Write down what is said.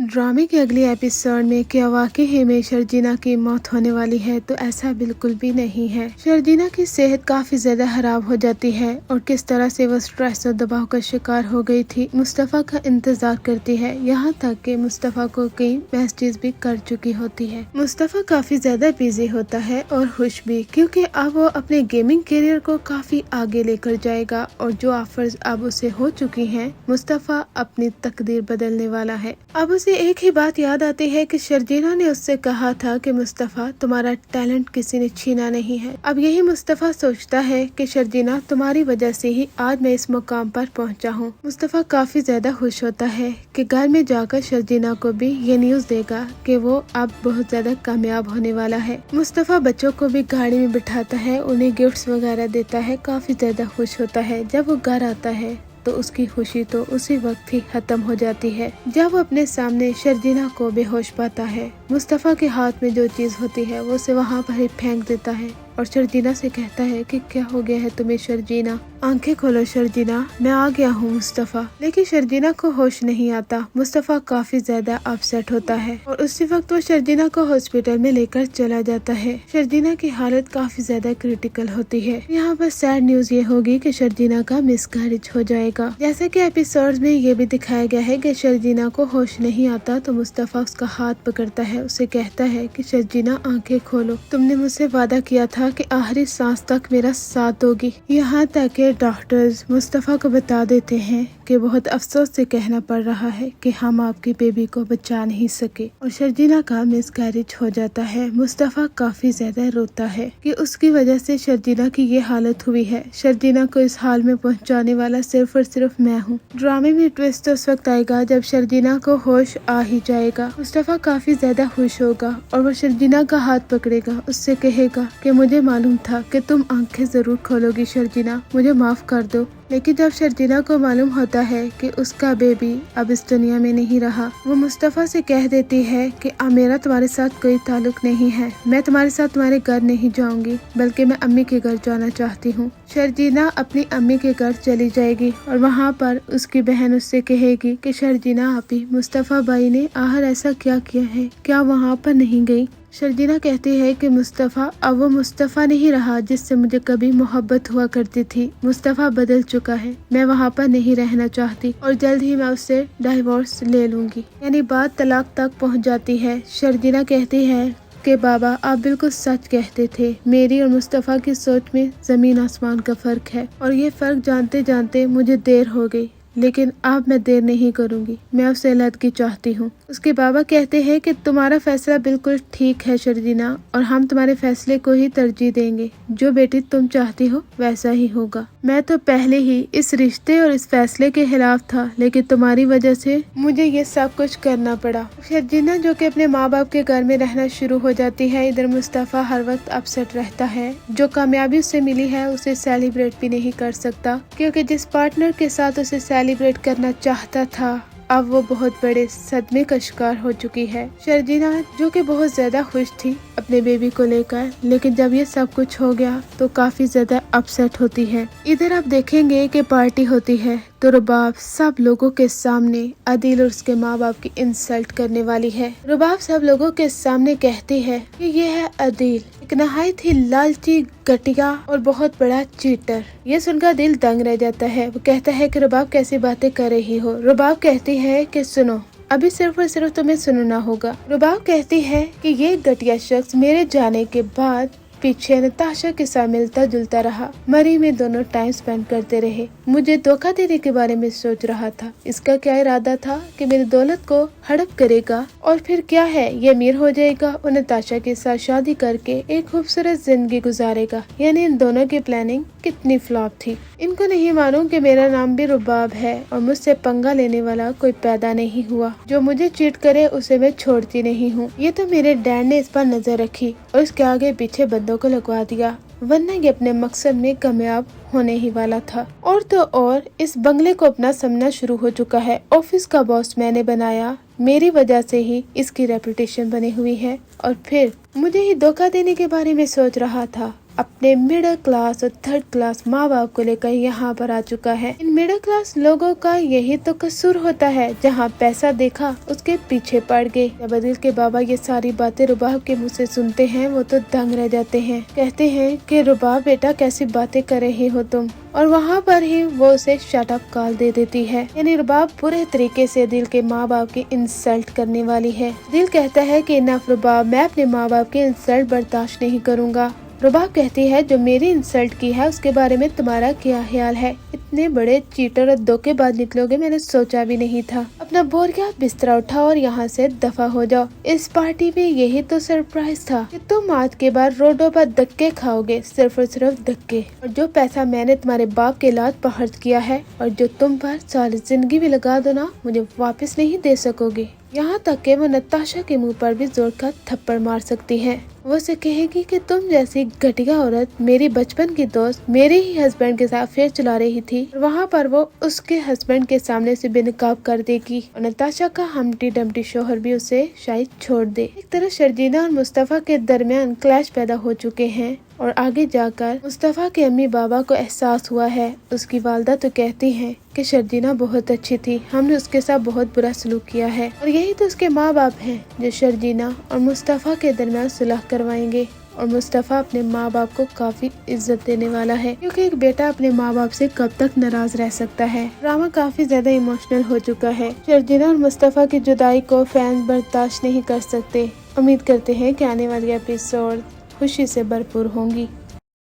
ड्रामे के अगले एपिसोड में क्या वाकई में शर्जीना की मौत होने वाली है? तो ऐसा बिल्कुल भी नहीं है। शर्जीना की सेहत काफी ज्यादा खराब हो जाती है और किस तरह से वो स्ट्रेस और दबाव का शिकार हो गई थी, मुस्तफ़ा का इंतजार करती है। यहाँ तक कि मुस्तफ़ा को कई मैसेज भी कर चुकी होती है। मुस्तफ़ा काफी ज्यादा बिजी होता है और खुश भी, क्योंकि अब वो अपने गेमिंग करियर को काफी आगे लेकर जाएगा और जो ऑफर्स अब उसे हो चुकी हैं, मुस्तफ़ा अपनी तकदीर बदलने वाला है। अब उसे एक ही बात याद आती है कि शर्जीना ने उससे कहा था कि मुस्तफ़ा, तुम्हारा टैलेंट किसी ने छीना नहीं है। अब यही मुस्तफ़ा सोचता है कि शर्जीना, तुम्हारी वजह से ही आज मैं इस मुकाम पर पहुंचा हूं। मुस्तफ़ा काफी ज्यादा खुश होता है कि घर में जाकर शर्जीना को भी ये न्यूज़ देगा कि वो अब बहुत ज्यादा कामयाब होने वाला है। मुस्तफ़ा बच्चों को भी गाड़ी में बिठाता है, उन्हें गिफ्ट्स वगैरह देता है, काफी ज्यादा खुश होता है। जब वो घर आता है तो उसकी खुशी तो उसी वक्त ही खत्म हो जाती है जब वो अपने सामने शर्जीना को बेहोश पाता है। मुस्तफ़ा के हाथ में जो चीज होती है वो उसे वहाँ पर ही फेंक देता है और शर्जीना से कहता है कि क्या हो गया है तुम्हें शर्जीना? आंखें खोलो शर्जीना, मैं आ गया हूँ मुस्तफ़ा। लेकिन शर्जीना को होश नहीं आता। मुस्तफ़ा काफी ज्यादा अपसेट होता है और उसी वक्त वो शर्जीना को हॉस्पिटल में लेकर चला जाता है। शर्जीना की हालत काफी ज्यादा क्रिटिकल होती है। यहाँ पर सैड न्यूज ये होगी कि शर्जीना का मिसकैरेज हो जाएगा। जैसे कि एपिसोड में ये भी दिखाया गया है कि शर्जीना को होश नहीं आता तो मुस्तफ़ा उसका हाथ पकड़ता है, उसे कहता है कि शर्जीना आंखें खोलो, तुमने मुझसे वादा किया था कि आखिरी सांस तक मेरा साथ दोगी। यहाँ तक के डॉक्टर्स मुस्तफ़ा को बता देते हैं कि बहुत अफसोस से कहना पड़ रहा है कि हम आपकी बेबी को बचा नहीं सके और शर्जीना का मिसकैरेज हो जाता है। मुस्तफ़ा काफी ज्यादा रोता है कि उसकी वजह से शर्जीना की ये हालत हुई है। शर्जीना को इस हाल में पहुंचाने वाला सिर्फ और सिर्फ मैं हूँ। ड्रामे में ट्विस्ट उस वक्त आएगा जब शर्जीना को होश आ ही जाएगा। मुस्तफ़ा काफी ज्यादा खुश होगा और वो शर्जीना का हाथ पकड़ेगा, उससे कहेगा कि मुझे मालूम था कि तुम आंखें जरूर खोलोगी शर्जीना, मुझे माफ कर दो। लेकिन जब शर्जीना को मालूम होता है कि उसका बेबी अब इस दुनिया में नहीं रहा, वो मुस्तफ़ा से कह देती है कि अब मेरा तुम्हारे साथ कोई ताल्लुक नहीं है, मैं तुम्हारे साथ तुम्हारे घर नहीं जाऊंगी, बल्कि मैं अम्मी के घर जाना चाहती हूँ। शर्जीना अपनी अम्मी के घर चली जाएगी और वहाँ पर उसकी बहन उससे कहेगी कि शर्जीना आपी, मुस्तफ़ा भाई ने आखिर ऐसा क्या किया है, क्या वहाँ पर नहीं गई? शर्जीना कहती है कि मुस्तफ़ा अब वो मुस्तफ़ा नहीं रहा जिससे मुझे कभी मोहब्बत हुआ करती थी। मुस्तफ़ा बदल चुका है, मैं वहाँ पर नहीं रहना चाहती और जल्द ही मैं उससे डाइवोर्स ले लूंगी। यानी बात तलाक तक पहुँच जाती है। शर्जीना कहती है कि बाबा, आप बिल्कुल सच कहते थे, मेरी और मुस्तफ़ा की सोच में जमीन आसमान का फर्क है और ये फर्क जानते जानते मुझे देर हो गई, लेकिन अब मैं देर नहीं करूंगी, मैं उससे अलग चाहती हूँ। उसके बाबा कहते हैं कि तुम्हारा फैसला बिल्कुल ठीक है शर्जीना, और हम तुम्हारे फैसले को ही तरजीह देंगे। जो बेटी तुम चाहती हो वैसा ही होगा। मैं तो पहले ही इस रिश्ते और इस फैसले के खिलाफ था, लेकिन तुम्हारी वजह से मुझे ये सब कुछ करना पड़ा। शर्जीना जो कि अपने माँ बाप के घर में रहना शुरू हो जाती है। इधर मुस्तफ़ा हर वक्त अपसेट रहता है। जो कामयाबी उसे मिली है उसे सेलिब्रेट भी नहीं कर सकता, क्योंकि जिस पार्टनर के साथ उसे सेलिब्रेट करना चाहता था अब वो बहुत बड़े सदमे का शिकार हो चुकी है। शर्जीना जो कि बहुत ज्यादा खुश थी अपने बेबी को लेकर, लेकिन जब ये सब कुछ हो गया तो काफी ज्यादा अपसेट होती है। इधर आप देखेंगे कि पार्टी होती है तो रुबाब सब लोगों के सामने अदील और उसके माँ बाप की इंसल्ट करने वाली है। रुबाब सब लोगों के सामने कहती है कि ये है अदील, एक नहायत ही लालची, घटिया और बहुत बड़ा चीटर। ये सुनकर दिल दंग रह जाता है। वो कहता है कि रुबाब कैसी बातें कर रही हो। रुबाब कहती है कि सुनो, अभी सिर्फ और सिर्फ तुम्हें सुनना होगा। रुबाब कहती है कि ये घटिया शख्स मेरे जाने के बाद पीछे नताशा के साथ मिलता जुलता रहा, मरी में दोनों टाइम स्पेंड करते रहे, मुझे धोखा देने के बारे में सोच रहा था। इसका क्या इरादा था कि मेरी दौलत को हड़प करेगा और फिर क्या है, ये अमीर हो जाएगा और नताशा के साथ शादी करके एक खूबसूरत जिंदगी गुजारेगा। यानी इन दोनों की प्लानिंग कितनी फ्लॉप थी। इनको नहीं मालूम कि मेरा नाम भी रुबाब है और मुझसे पंगा लेने वाला कोई पैदा नहीं हुआ। जो मुझे चीट करे उसे मैं छोड़ती नहीं हूँ। ये तो मेरे डैड ने इस पर नजर रखी और इसके आगे पीछे बंदों को लगवा दिया, वरना ये अपने मकसद में कामयाब होने ही वाला था। और तो और इस बंगले को अपना समझना शुरू हो चुका है। ऑफिस का बॉस मैंने बनाया, मेरी वजह से ही इसकी रेपुटेशन बनी हुई है और फिर मुझे ही धोखा देने के बारे में सोच रहा था। अपने मिडिल क्लास और थर्ड क्लास माँ बाप को लेकर यहाँ पर आ चुका है। इन मिडिल क्लास लोगों का यही तो कसूर होता है, जहाँ पैसा देखा उसके पीछे पड़ गए। जब अदिल के बाबा ये सारी बातें रुबाब के मुँह से सुनते हैं वो तो दंग रह जाते हैं। कहते हैं कि रुबाब बेटा कैसी बातें कर रही हो तुम, और वहाँ पर ही वो उसे शट अप कॉल दे देती है। यानी रुबाब पूरे तरीके से दिल के माँ बाप की इंसल्ट करने वाली है। दिल कहता है कि इनफ रुबाब, मैं अपने माँ बाप की इंसल्ट बर्दाश्त नहीं करूँगा। रुबाब कहती है जो मेरी इंसल्ट की है उसके बारे में तुम्हारा क्या ख्याल है? इतने बड़े चीटर और धोखेबाज निकलोगे मैंने सोचा भी नहीं था। अपना बोरिया बिस्तरा उठाओ और यहाँ से दफा हो जाओ। इस पार्टी में यही तो सरप्राइज था कि तुम आज के बाद रोडों पर धक्के खाओगे, सिर्फ और सिर्फ धक्के। और जो पैसा मैंने तुम्हारे बाप के इलाज पर खर्च किया है और जो तुम पर सारी जिंदगी भी लगा दो ना, मुझे वापस नहीं दे सकोगे। यहाँ तक कि वो नताशा के मुंह पर भी जोर का थप्पड़ मार सकती है। वो उसे कहेगी कि तुम जैसी घटिया औरत मेरी बचपन की दोस्त मेरे ही हस्बैंड के साथ अफेयर चला रही थी। वहाँ पर वो उसके हस्बैंड के सामने से बेनकाब कर देगी और नताशा का हमटी डमटी शोहर भी उसे शायद छोड़ दे। एक तरह शर्जीना और मुस्तफा के दरमियान क्लैश पैदा हो चुके हैं और आगे जाकर मुस्तफा के अम्मी बाबा को एहसास हुआ है। उसकी वालदा तो कहती हैं कि शर्जीना बहुत अच्छी थी, हमने उसके साथ बहुत बुरा सलूक किया है, और यही तो उसके माँ बाप हैं जो शर्जीना और मुस्तफा के दरमियान सुलह करवाएंगे। और मुस्तफा अपने माँ बाप को काफी इज्जत देने वाला है, क्योंकि एक बेटा अपने माँ बाप से कब तक नाराज रह सकता है। ड्रामा काफी ज्यादा इमोशनल हो चुका है। शर्जीना और मुस्तफा की जुदाई को फैंस बर्दाश्त नहीं कर सकते। उम्मीद करते हैं कि आने वाली एपिसोड खुशी से भरपूर होंगी।